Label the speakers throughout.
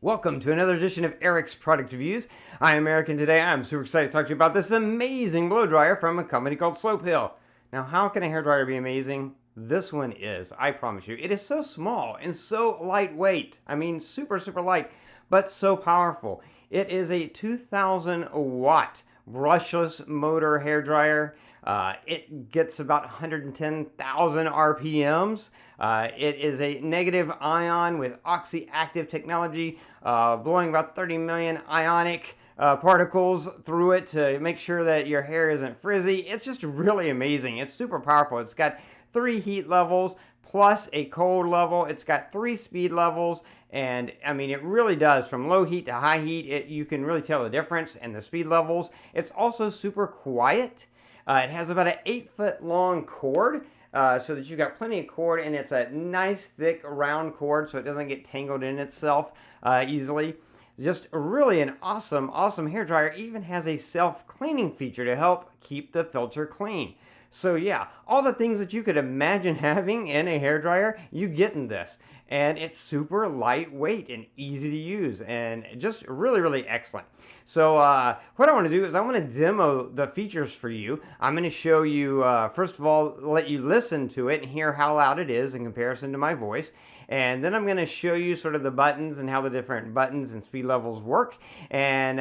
Speaker 1: Welcome to another edition of Eric's Product Reviews. I am Eric, and today I'm super excited to talk to you about this amazing blow dryer from a company called Slopehill. Now, how can a hairdryer be amazing? This one is, I promise you. It is so small and so lightweight. I mean, super light, but so powerful. It is a 2,000 watt brushless motor hairdryer. It gets about 110,000 RPMs. It is a negative ion with oxy-active technology, blowing about 30 million ionic particles through it to make sure that your hair isn't frizzy. It's just really amazing. It's super powerful. It's got 3 heat levels plus a cold level. It's got 3 speed levels, and I mean, it really does, from low heat to high heat, you can really tell the difference in the speed levels. It's also super quiet. It has about an 8-foot long cord, so that you've got plenty of cord, and it's a nice thick round cord so it doesn't get tangled in itself easily. Just really an awesome hairdryer. It even has a self-cleaning feature to help keep the filter clean. So yeah, all the things that you could imagine having in a hairdryer, you get in this. And it's super lightweight and easy to use, and just really excellent. So what I want to do is I want to demo the features for you. I'm going to show you, first of all, let you listen to it and hear how loud it is in comparison to my voice. And then I'm going to show you sort of the buttons and how the different buttons and speed levels work. And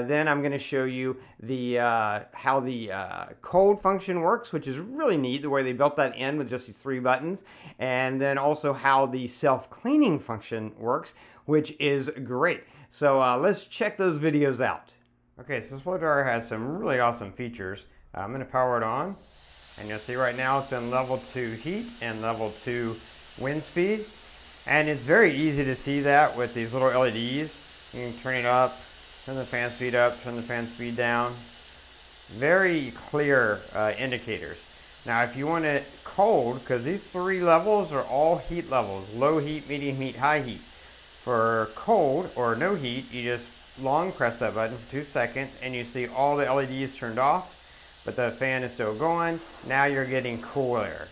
Speaker 1: then I'm going to show you how the cold function works, which is really neat, the way they built that in with just these 3 buttons. And then also how the self-cleaning function works, which is great. So let's check those videos out. Okay, so this blow dryer has some really awesome features. I'm going to power it on, and you'll see right now it's in level 2 heat and level 2 wind speed. And it's very easy to see that with these little LEDs. You can turn it up, turn the fan speed up, turn the fan speed down. Very clear indicators. Now if you want it cold, because these 3 levels are all heat levels, low heat, medium heat, high heat. For cold or no heat, you just long press that button for 2 seconds and you see all the LEDs turned off, but the fan is still going. Now you're getting cool air.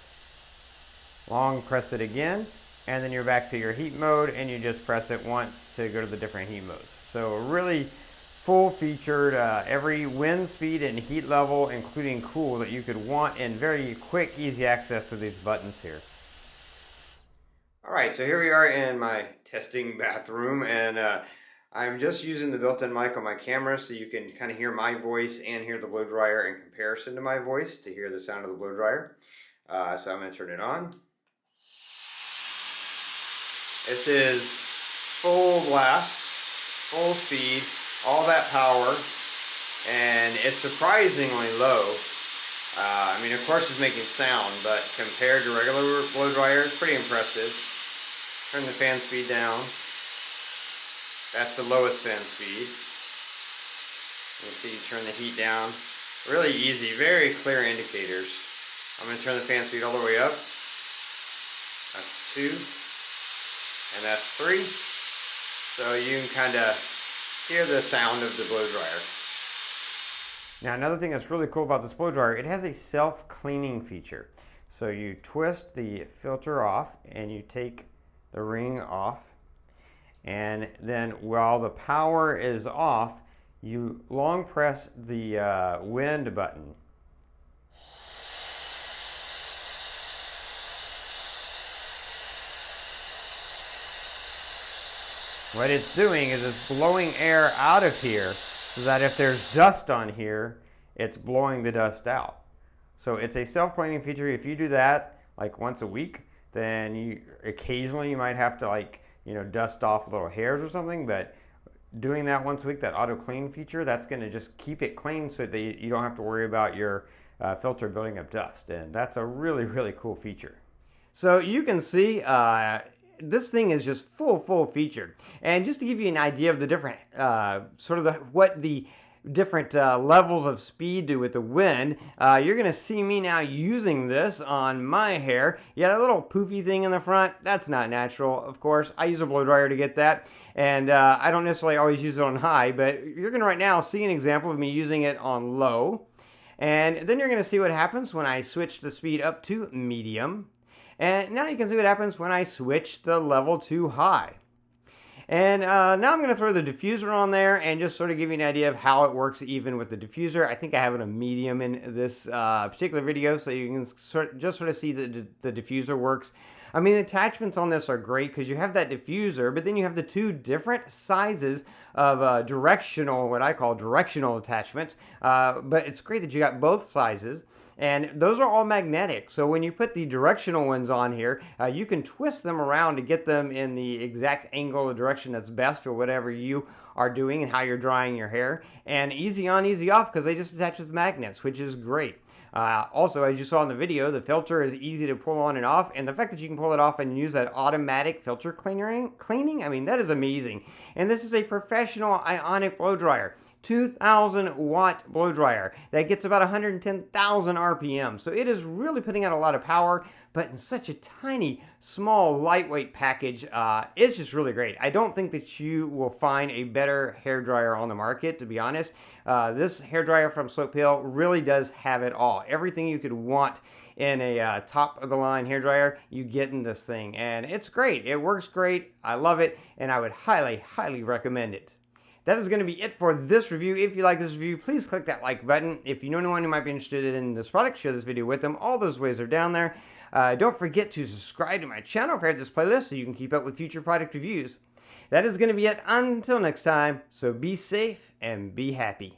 Speaker 1: Long press it again, and then you're back to your heat mode, and you just press it once to go to the different heat modes. So really full featured, every wind speed and heat level, including cool, that you could want, and very quick, easy access to these buttons here. Alright, so here we are in my testing bathroom, and I'm just using the built-in mic on my camera so you can kind of hear my voice and hear the blow dryer in comparison to my voice to hear the sound of the blow dryer. So I'm going to turn it on. This is full blast, full speed, all that power, and it's surprisingly low. I mean, of course it's making sound, but compared to regular blow dryer, it's pretty impressive. Turn the fan speed down. That's the lowest fan speed. You can see, turn the heat down. Really easy, very clear indicators. I'm going to turn the fan speed all the way up. That's 2. And that's 3. So you can kind of hear the sound of the blow dryer. Now another thing that's really cool about this blow dryer, it has a self-cleaning feature. So you twist the filter off and you take the ring off, and then while the power is off, you long press the wind button. What it's doing is it's blowing air out of here so that if there's dust on here, it's blowing the dust out. So it's a self-cleaning feature. If you do that like once a week, then occasionally you might have to dust off little hairs or something, but doing that once a week, that auto clean feature, that's going to just keep it clean so that you don't have to worry about your filter building up dust. And that's a really cool feature. So you can see this thing is just full featured. And just to give you an idea of the different what the different levels of speed do with the wind, you're going to see me now using this on my hair. Yeah, that little poofy thing in the front, that's not natural, of course. I use a blow dryer to get that, and I don't necessarily always use it on high, but you're going to right now see an example of me using it on low. And then you're going to see what happens when I switch the speed up to medium. And now you can see what happens when I switch the level to high. And now I'm going to throw the diffuser on there and just sort of give you an idea of how it works even with the diffuser. I think I have it a medium in this particular video, so you can just sort of see that the diffuser works. I mean, the attachments on this are great because you have that diffuser, but then you have the two different sizes of directional, what I call directional attachments. But it's great that you got both sizes. And those are all magnetic. So when you put the directional ones on here, you can twist them around to get them in the exact angle or direction that's best for whatever you are doing and how you're drying your hair. And easy on, easy off because they just attach with magnets, which is great. Also, as you saw in the video, the filter is easy to pull on and off, and the fact that you can pull it off and use that automatic filter cleaning, I mean, that is amazing. And this is a professional ionic blow dryer. 2,000 watt blow dryer that gets about 110,000 RPM. So it is really putting out a lot of power, but in such a tiny, small, lightweight package. It's just really great. I don't think that you will find a better hair dryer on the market, to be honest. This hair dryer from SlopeHill really does have it all. Everything you could want in a top of the line hair dryer, you get in this thing, and it's great. It works great. I love it, and I would highly, highly recommend it. That is going to be it for this review. If you like this review, please click that like button. If you know anyone who might be interested in this product, share this video with them. All those ways are down there. Don't forget to subscribe to my channel if you're at this playlist so you can keep up with future product reviews. That is going to be it until next time. So be safe and be happy.